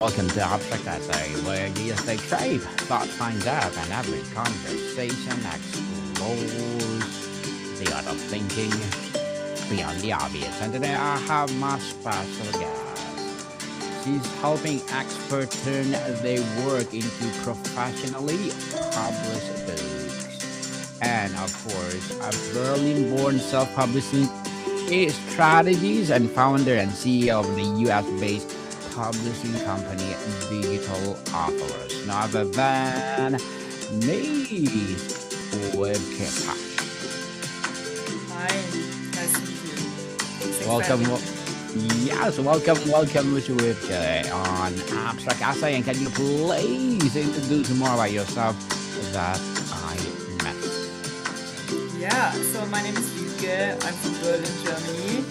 Welcome to Abstract Essay, where ideas take shape, thought finds out, and every conversation explores the art of thinking beyond the obvious. And today I have my special guest. She's helping experts turn their work into professionally published books. And of course, a Berlin-born self-publishing strategies and founder and CEO of the US-based publishing company Digital Authors, none other than Miss Wiebke Tasch. Hi, nice to meet you. Thanks for Welcome, having me. yes, welcome, Miss Wiebke on Abstract Essay. And can you please introduce more about yourself that I missed? Yeah, so my name is Wiebke. I'm from Berlin, Germany,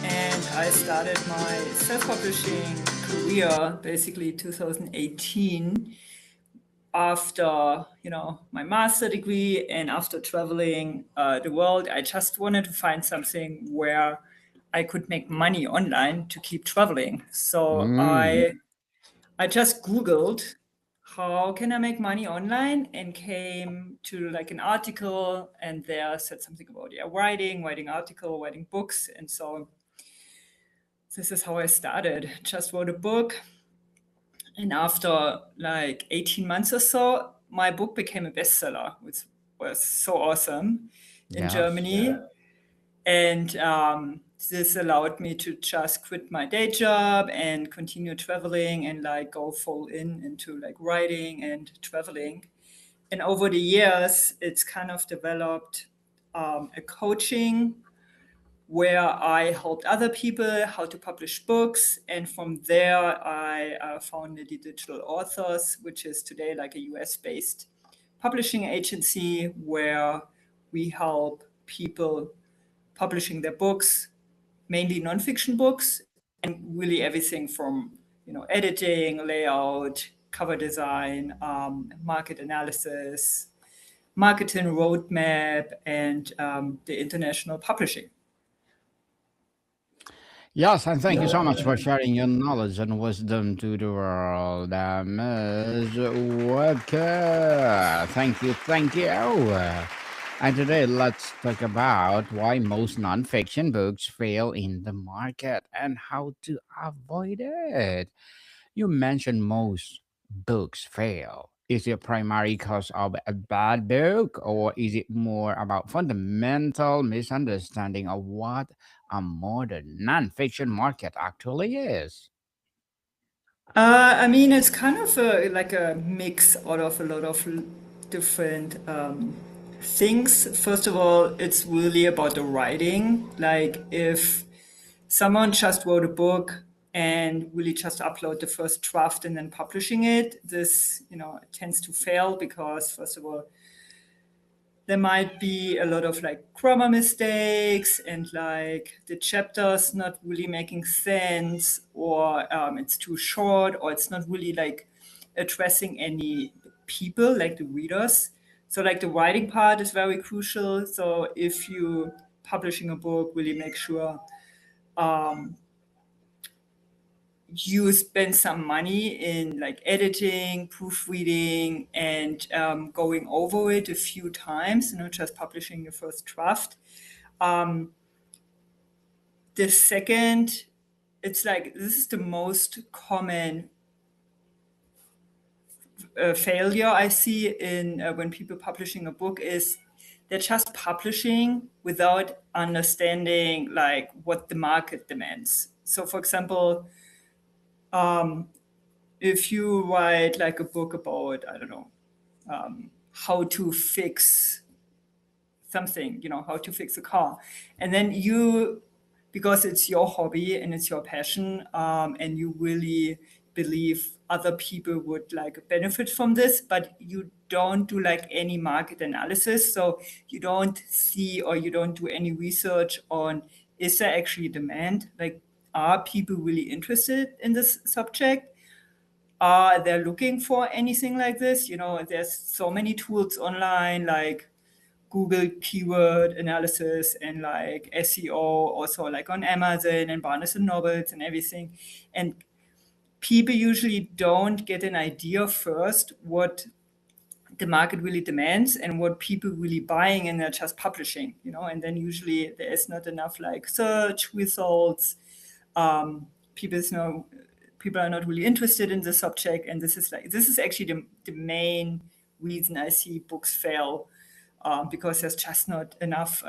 and I started my self-publishing career basically 2018 after, my master degree and after traveling the world. I just wanted to find something where I could make money online to keep traveling. So I just Googled how can I make money online and came to like an article and there said something about writing article, writing books. And so this is how I started. Just wrote a book. And after like 18 months or so, my book became a bestseller, which was so awesome in Yes. Germany. And this allowed me to just quit my day job and continue traveling and like go full into like writing and traveling. And over the years, it's kind of developed a coaching where I helped other people how to publish books. And from there, I founded the Digital Authors, which is today like a US-based publishing agency where we help people publishing their books, mainly nonfiction books, and really everything from editing, layout, cover design, market analysis, marketing roadmap, and the international publishing. Yes, and thank you so much for sharing your knowledge and wisdom to the world, Ms. Webker. Thank you. And today, let's talk about why most nonfiction books fail in the market and how to avoid it. You mentioned most books fail. Is it primary cause of a bad book, or is it more about fundamental misunderstanding of what a modern nonfiction market actually is? I mean, it's kind of like a mix out of a lot of different things. First of all, it's really about the writing. Like if someone just wrote a book and really just upload the first draft and then publishing it, this, tends to fail because first of all, there might be a lot of like grammar mistakes and like the chapters not really making sense or it's too short or it's not really like addressing any people like the readers. So like the writing part is very crucial. So if you publishing a book, really make sure you spend some money in like editing, proofreading, and going over it a few times, just publishing the first draft. The second, it's like this is the most common failure I see in when people publishing a book is they're just publishing without understanding like what the market demands. So, for example, if you write like a book about, I don't know, how to fix something, how to fix a car. And then because it's your hobby and it's your passion, and you really believe other people would like benefit from this, but you don't do like any market analysis. So you don't see or you don't do any research on is there actually demand? Like, are people really interested in this subject? Are they looking for anything like this? There's so many tools online like Google keyword analysis and like SEO, also like on Amazon and Barnes and Nobles and everything. And people usually don't get an idea first what the market really demands and what people really buying, and they're just publishing, and then usually there is not enough like search results. People are not really interested in the subject, and this is actually the main reason I see books fail, because there's just not enough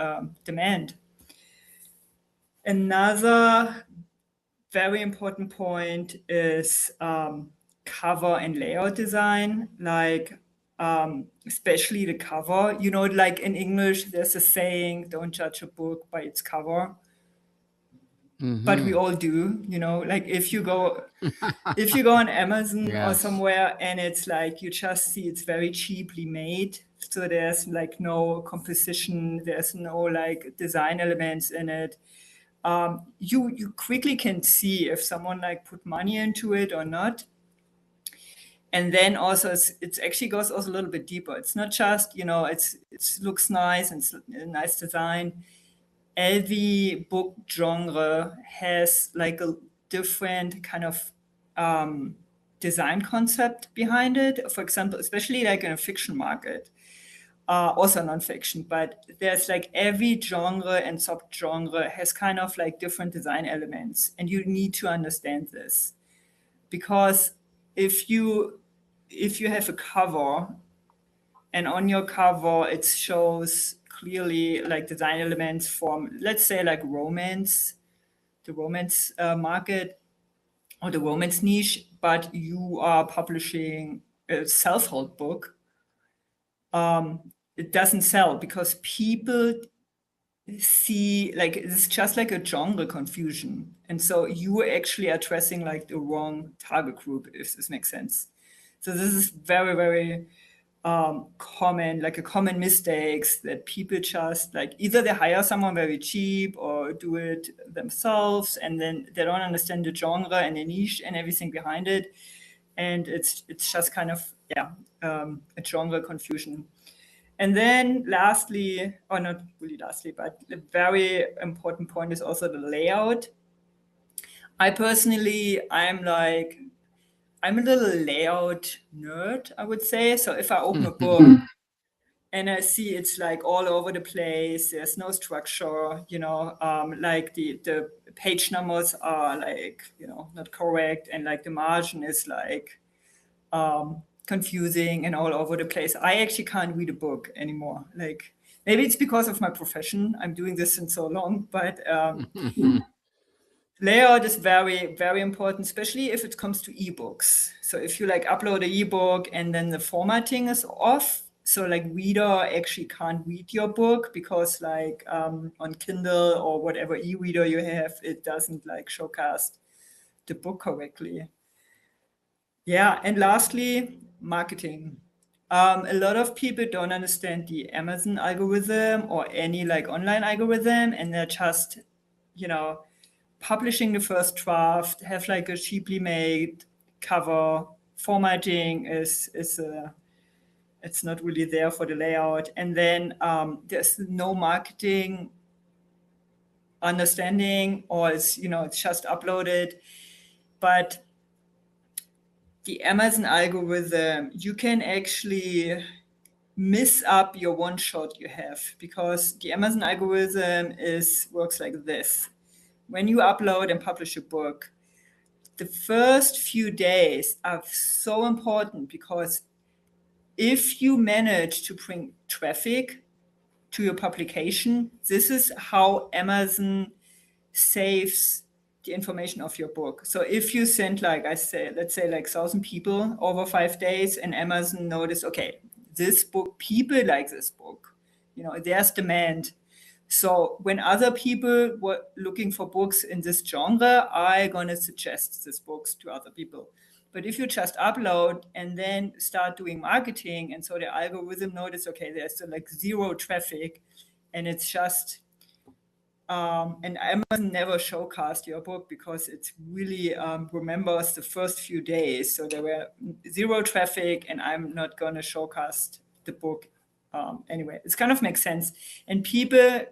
demand. Another very important point is cover and layout design, like especially the cover. Like in English, there's a saying, don't judge a book by its cover. But we all do, like if you go on Amazon or Yes. somewhere, and it's like you just see it's very cheaply made. So there's like no composition, there's no like design elements in it. You quickly can see if someone like put money into it or not. And then also it actually goes also a little bit deeper. It's not just, it looks nice and it's a nice design. Every book genre has like a different kind of design concept behind it. For example, especially like in a fiction market, also nonfiction, but there's like every genre and subgenre has kind of like different design elements, and you need to understand this, because if you have a cover and on your cover it shows clearly like design elements from, let's say, like the romance market or the romance niche, but you are publishing a self-help book, it doesn't sell, because people see like it's just like a genre confusion, and so you are actually addressing like the wrong target group, if this makes sense. So this is very, very common, like a common mistakes, that people just like either they hire someone very cheap or do it themselves, and then they don't understand the genre and the niche and everything behind it, and it's just kind of a genre confusion. And then lastly, or not really lastly, but a very important point is also the layout. I'm a little layout nerd, I would say. So if I open a book and I see it's like all over the place, there's no structure, like the page numbers are like, not correct, and like the margin is like confusing and all over the place, I actually can't read a book anymore. Like maybe it's because of my profession. I'm doing this since so long, but layout is very, very important, especially if it comes to ebooks. So if you like upload an ebook and then the formatting is off, so like reader actually can't read your book, because like on Kindle or whatever e-reader you have, it doesn't like showcast the book correctly. Yeah, and lastly, marketing. A lot of people don't understand the Amazon algorithm or any like online algorithm, and they're just, publishing the first draft, have like a cheaply made cover. Formatting is it's not really there for the layout, and then there's no marketing understanding, or it's just uploaded. But the Amazon algorithm, you can actually miss up your one shot you have, because the Amazon algorithm works like this. When you upload and publish a book, the first few days are so important, because if you manage to bring traffic to your publication, this is how Amazon saves the information of your book. So if you send, like let's say like 1,000 people over 5 days, and Amazon notice, okay, this book, people like this book, there's demand. So when other people were looking for books in this genre, I'm gonna suggest these books to other people. But if you just upload and then start doing marketing, and so the algorithm notice, okay, there's like zero traffic, and it's just and Amazon never showcased your book, because it really remembers the first few days. So there were zero traffic, and I'm not going to showcast the book anyway. It kind of makes sense. And people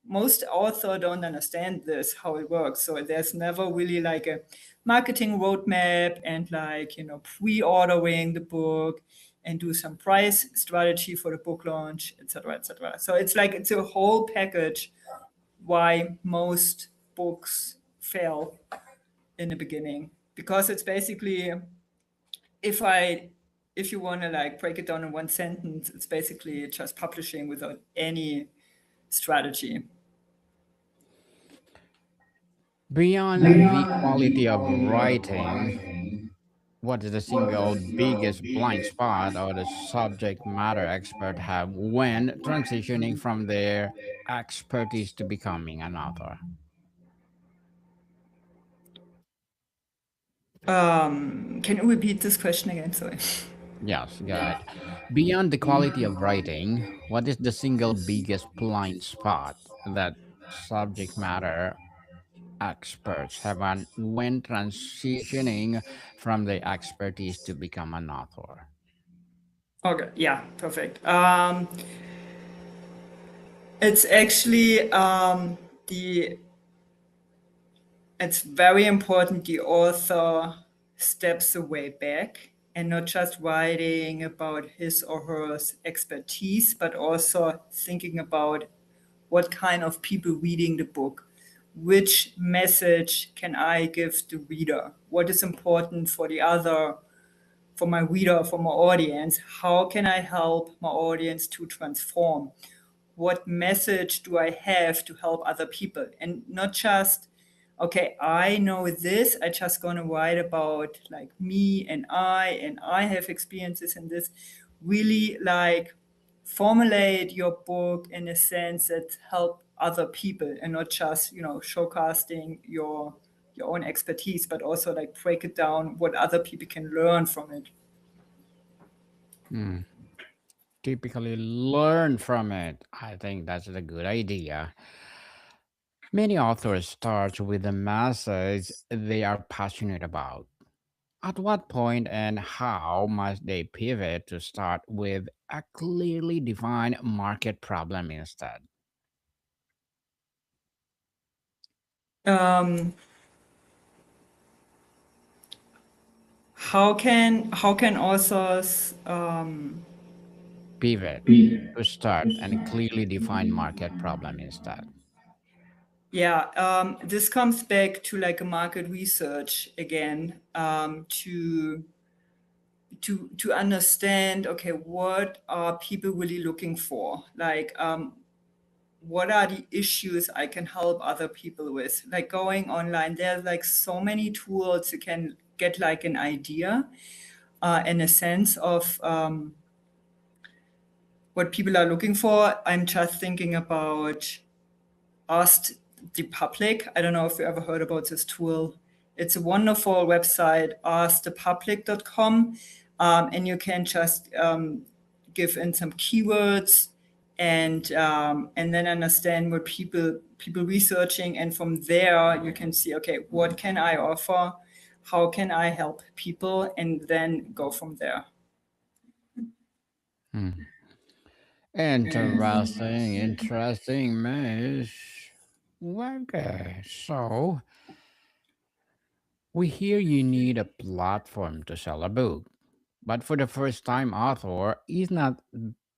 most author don't understand this, how it works. So there's never really like a marketing roadmap and like, pre-ordering the book and do some price strategy for the book launch, etc., etc. So it's like it's a whole package why most books fail in the beginning, because it's basically, if I if you want to like break it down in one sentence, it's basically just publishing without any strategy. Beyond the quality of writing, what is the single biggest blind spot or the subject matter expert have when transitioning from their expertise to becoming an author? Can you repeat this question again? Sorry. Yes, good. Beyond the quality of writing, what is the single biggest blind spot that subject matter experts have on when transitioning from their expertise to become an author? Okay, yeah, perfect. It's actually the it's very important the author steps away back and not just writing about his or her expertise, but also thinking about what kind of people reading the book. Which message can I give the reader? What is important for the other, for my reader, for my audience? How can I help my audience to transform? What message do I have to help other people? And not just, okay, I know this, I just gonna write about like me and I have experiences in this. Really like formulate your book in a sense that help other people and not just, showcasting your own expertise, but also like break it down what other people can learn from it. Hmm. Typically learn from it. I think that's a good idea. Many authors start with a message they are passionate about. At what point and how must they pivot to start with a clearly defined market problem instead? Um, how can authors Pivot to start and a clearly defined market problem instead. yeah, this comes back to like a market research again, to understand, okay, what are people really looking for? Like, what are the issues I can help other people with? Like going online, there's like so many tools you can get like an idea and a sense of what people are looking for. I'm just thinking about Asked the Public. I don't know if you ever heard about this tool. It's a wonderful website, askthepublic.com, and you can just give in some keywords and then understand what people researching, and from there you can see, okay, what can I offer? How can I help people? And then go from there. Hmm. Interesting, interesting, Miss. Okay, so we hear you need a platform to sell a book, but for the first time author, is not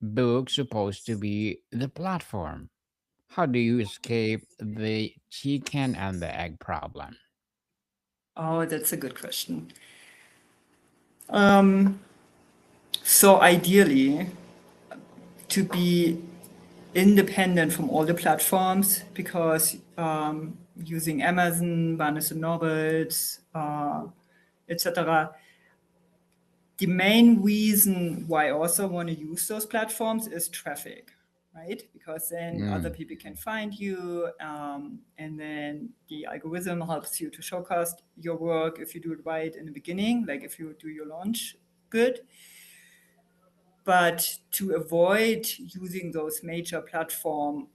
book supposed to be the platform? How do you escape the chicken and the egg problem? Oh, that's a good question. Um, so ideally, to be independent from all the platforms, because using Amazon, Barnes and Nobles, etc. The main reason why I also want to use those platforms is traffic, right? Because then other Mm, people can find you, and then the algorithm helps you to showcase your work if you do it right in the beginning, like if you do your launch good. But to avoid using those major platform,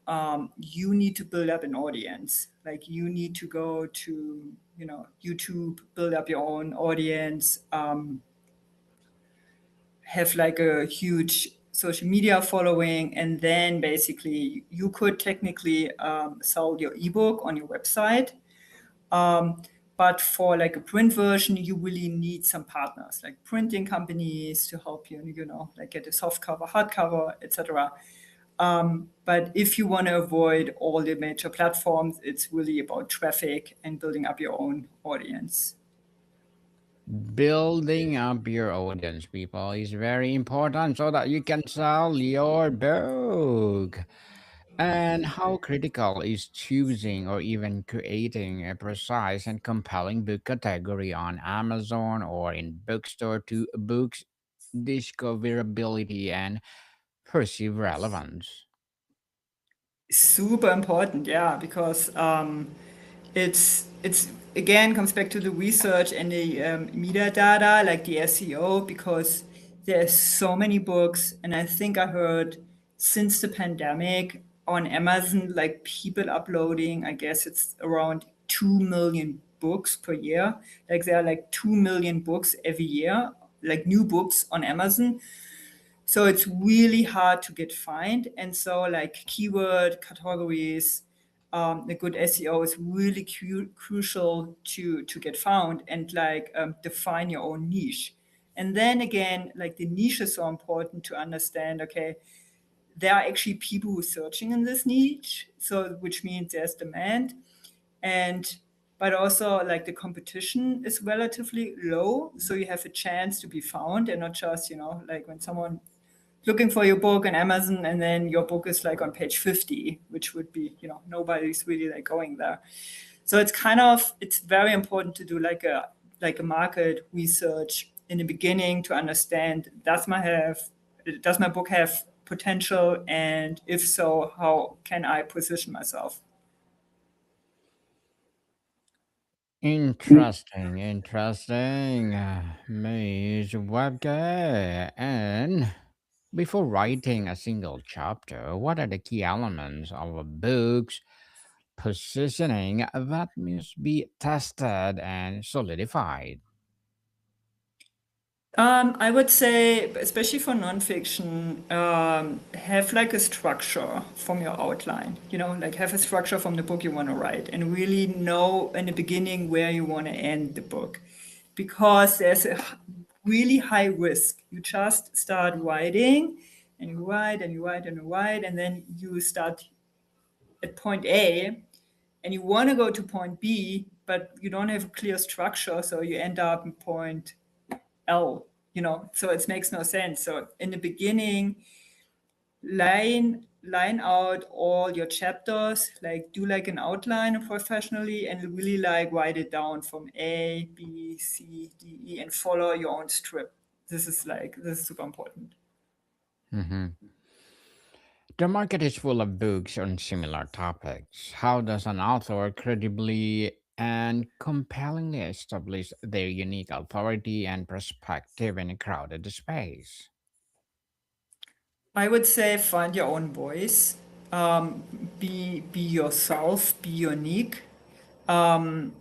you need to build up an audience. Like you need to go to, YouTube, build up your own audience, have like a huge social media following, and then basically you could technically sell your ebook on your website. But for like a print version, you really need some partners, like printing companies, to help you, like get a soft cover, hardcover, etc. But if you want to avoid all the major platforms, it's really about traffic and building up your own audience. Building up your audience, people, is very important so that you can sell your book. And how critical is choosing or even creating a precise and compelling book category on Amazon or in bookstore to books discoverability and perceived relevance? Super important, yeah, because it's again comes back to the research and the metadata, like the SEO, because there's so many books, and I think I heard since the pandemic on Amazon, like people uploading, I guess it's around 2 million books per year. Like there are like 2 million books every year, like new books on Amazon. So it's really hard to get find, and so like keyword categories, the good SEO is really crucial to get found, and like define your own niche. And then again, like the niche is so important to understand. Okay, there are actually people who are searching in this niche, so which means there's demand, and but also like the competition is relatively low, so you have a chance to be found, and not just like when someone looking for your book on Amazon and then your book is like on page 50, which would be, nobody's really like going there. So it's very important to do like a market research in the beginning to understand, does my book have potential, and if so, how can I position myself? Interesting, interesting, Miss Webke. And before writing a single chapter, what are the key elements of a book's positioning that must be tested and solidified? I would say, especially for nonfiction, have like a structure from your outline. Like have a structure from the book you want to write, and really know in the beginning where you want to end the book, because there's a really high risk. You just start writing, and you write and you write and you write, and then you start at point A, and you want to go to point B, but you don't have a clear structure, so you end up in point L, so it makes no sense. So in the beginning, line out all your chapters, like do like an outline professionally, and really like write it down from A, B, C, D, E, and follow your own strip. This is super important. Mhm. The market is full of books on similar topics. How does an author credibly and compellingly establish their unique authority and perspective in a crowded space? I would say find your own voice. Be yourself. Be unique. And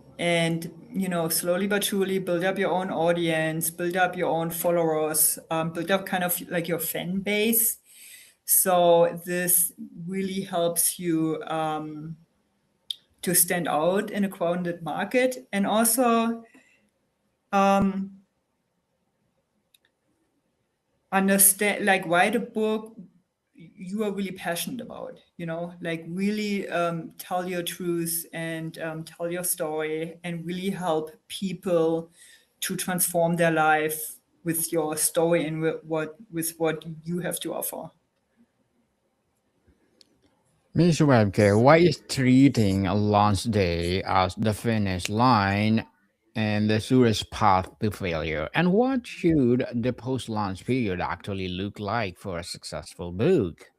slowly but surely build up your own audience, build up your own followers, build up kind of like your fan base. So this really helps you to stand out in a crowded market, and also um, understand, like write a book you are really passionate about, like really tell your truth and tell your story, and really help people to transform their life with your story and with what you have to offer. Ms. Webke, why is treating a launch day as the finish line and the surest path to failure? And what should the post launch period actually look like for a successful book?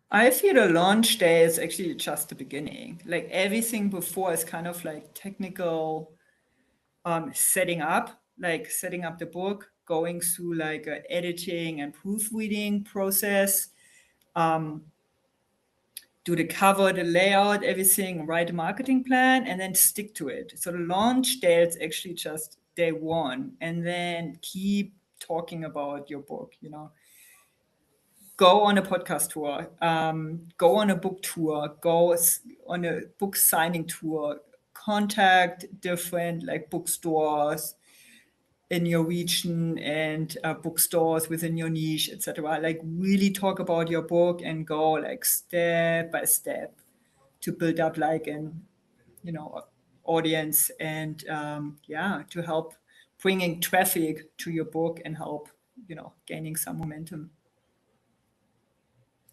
I feel the launch day is actually just the beginning. Like everything before is kind of like technical, setting up the book, going through like a editing and proofreading process, um, do the cover, the layout, everything, write a marketing plan, and then stick to it. So the launch day is actually just day one, and then keep talking about your book. go on a podcast tour, go on a book tour, on a book signing tour, contact different like bookstores in your region and bookstores within your niche, etc. Like really talk about your book and go like step by step to build up like an you know audience and yeah, to help bringing traffic to your book and help gaining some momentum.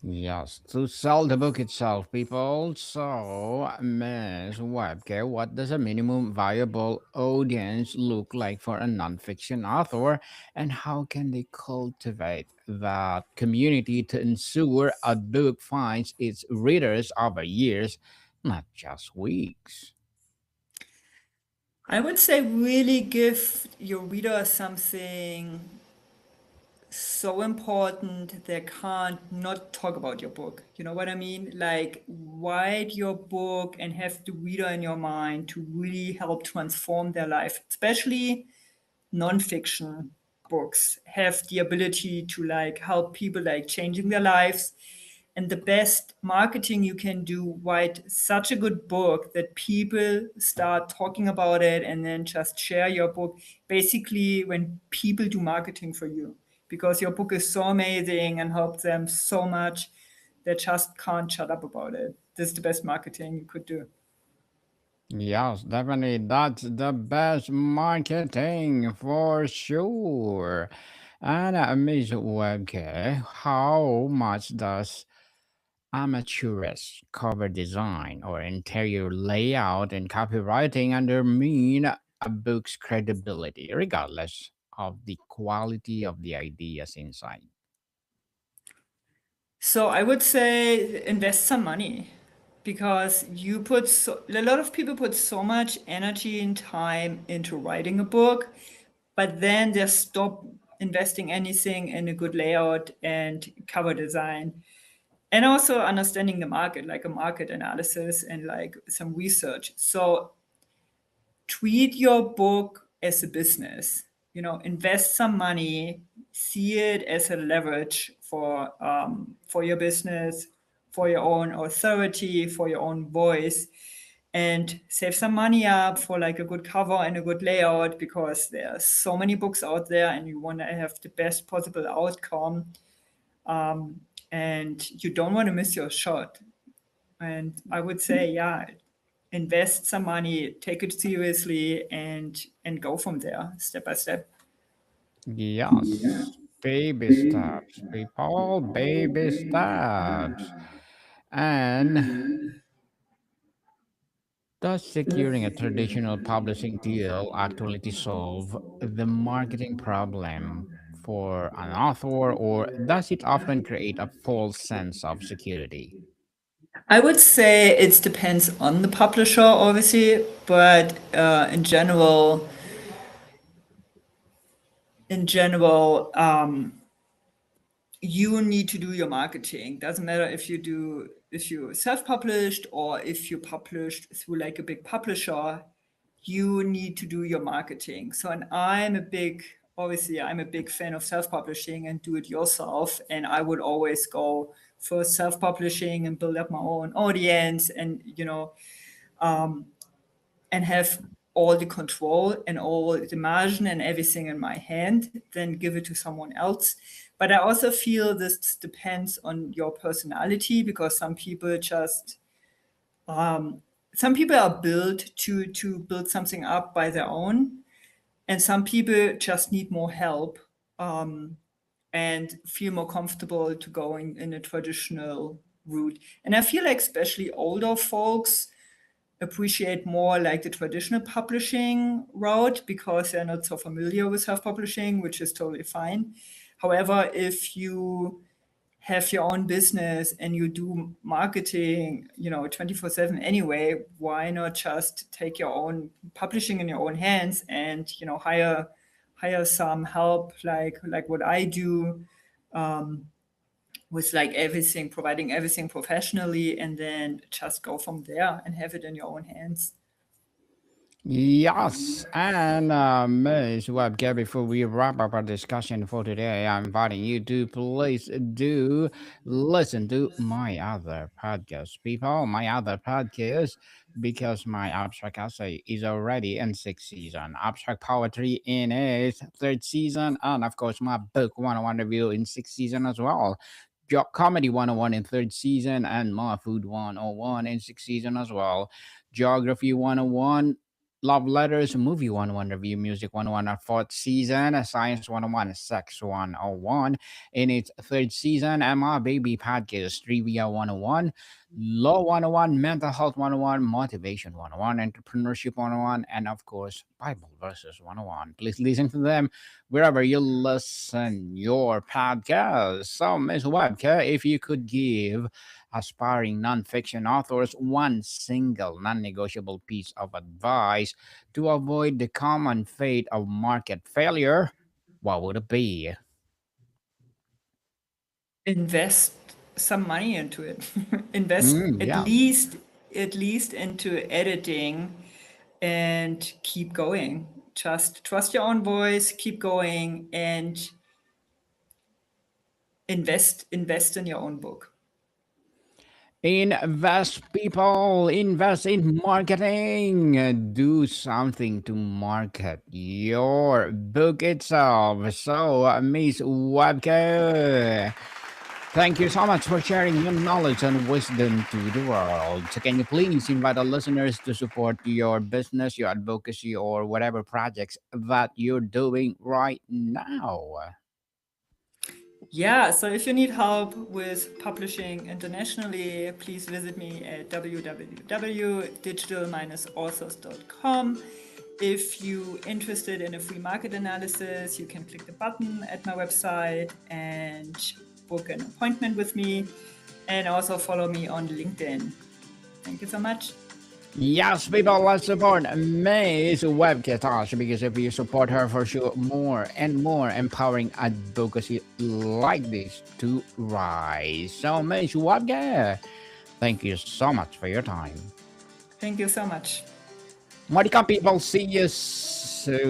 Yes, to sell the book itself, people. So, Ms. Webke, what does a minimum viable audience look like for a nonfiction author, and how can they cultivate that community to ensure a book finds its readers over years, not just weeks? I would say really give your reader something so important they can't not talk about your book. You know what I mean? Like write your book and have the reader in your mind to really help transform their life, especially nonfiction books have the ability to like help people like changing their lives. And the best marketing you can do, write such a good book that people start talking about it and then just share your book. Basically, when people do marketing for you, because your book is so amazing and helps them so much, they just can't shut up about it. This is the best marketing you could do. Yes, definitely. That's the best marketing for sure. And Ms. Webke, how much does amateurish cover design or interior layout and copywriting undermine a book's credibility, regardless of the quality of the ideas inside? So I would say invest some money because a lot of people put so much energy and time into writing a book, but then they stop investing anything in a good layout and cover design and also understanding the market, like a market analysis and like some research. So treat your book as a business. Invest some money, see it as a leverage for your business, for your own authority, for your own voice, and save some money up for like a good cover and a good layout because there are so many books out there, and you want to have the best possible outcome, and you don't want to miss your shot. And I would say, yeah, invest some money, take it seriously, and go from there, step by step. Yes, baby steps, people, baby steps. And does securing a traditional publishing deal actually solve the marketing problem for an author, or does it often create a false sense of security? I would say it depends on the publisher, obviously, but in general, you need to do your marketing. Doesn't matter if you self-published or if you published through like a big publisher, you need to do your marketing. So, and I'm a big fan of self-publishing and do it yourself. And I would always go for self-publishing and build up my own audience and, and have all the control and all the margin and everything in my hand, then give it to someone else. But I also feel this depends on your personality because some people are built to build something up by their own, and some people just need more help, um, and feel more comfortable to going in a traditional route. And I feel like especially older folks appreciate more like the traditional publishing route because they're not so familiar with self-publishing, which is totally fine. However, if you have your own business and you do marketing, 24/7 anyway, why not just take your own publishing in your own hands and, hire some help like what I do, with like everything, providing everything professionally, and then just go from there and have it in your own hands. Yes, and Ms. Webke, before we wrap up our discussion for today, I'm inviting you to please do listen to my other podcast, people, my other podcast, because my abstract essay is already in sixth season, abstract poetry in its third season, and of course my book 101 review in sixth season as well. Comedy 101 in third season, and my food 101 in sixth season as well. Geography 101, Love Letters, Movie 101 Review, Music 101, our fourth season, Science 101, Sex 101 in its third season, and my baby podcast, Trivia 101, Law 101, Mental Health 101, Motivation 101, Entrepreneurship 101, and of course, Bible Verses 101. Please listen to them wherever you listen your podcast. So, Ms. Webke, if you could give aspiring nonfiction authors one single non negotiable piece of advice to avoid the common fate of market failure, what would it be? Invest some money into it. Invest Yeah. at least into editing and keep going. Just trust your own voice, keep going, and invest in your own book. Invest, people, invest in marketing. Do something to market your book itself. So, Miss Webke, thank you so much for sharing your knowledge and wisdom to the world. So can you please invite the listeners to support your business, your advocacy, or whatever projects that you're doing right now? Yeah, so if you need help with publishing internationally, please visit me at www.digital-authors.com. If you're interested in a free market analysis, you can click the button at my website and book an appointment with me, and also follow me on LinkedIn. Thank you so much. Yes, people, let's support Miss Wiebke Tasch because if you support her, for sure, more and more empowering advocacy like this to rise. So, Miss Wiebke, thank you so much for your time. Thank you so much. Welcome, people. See you soon.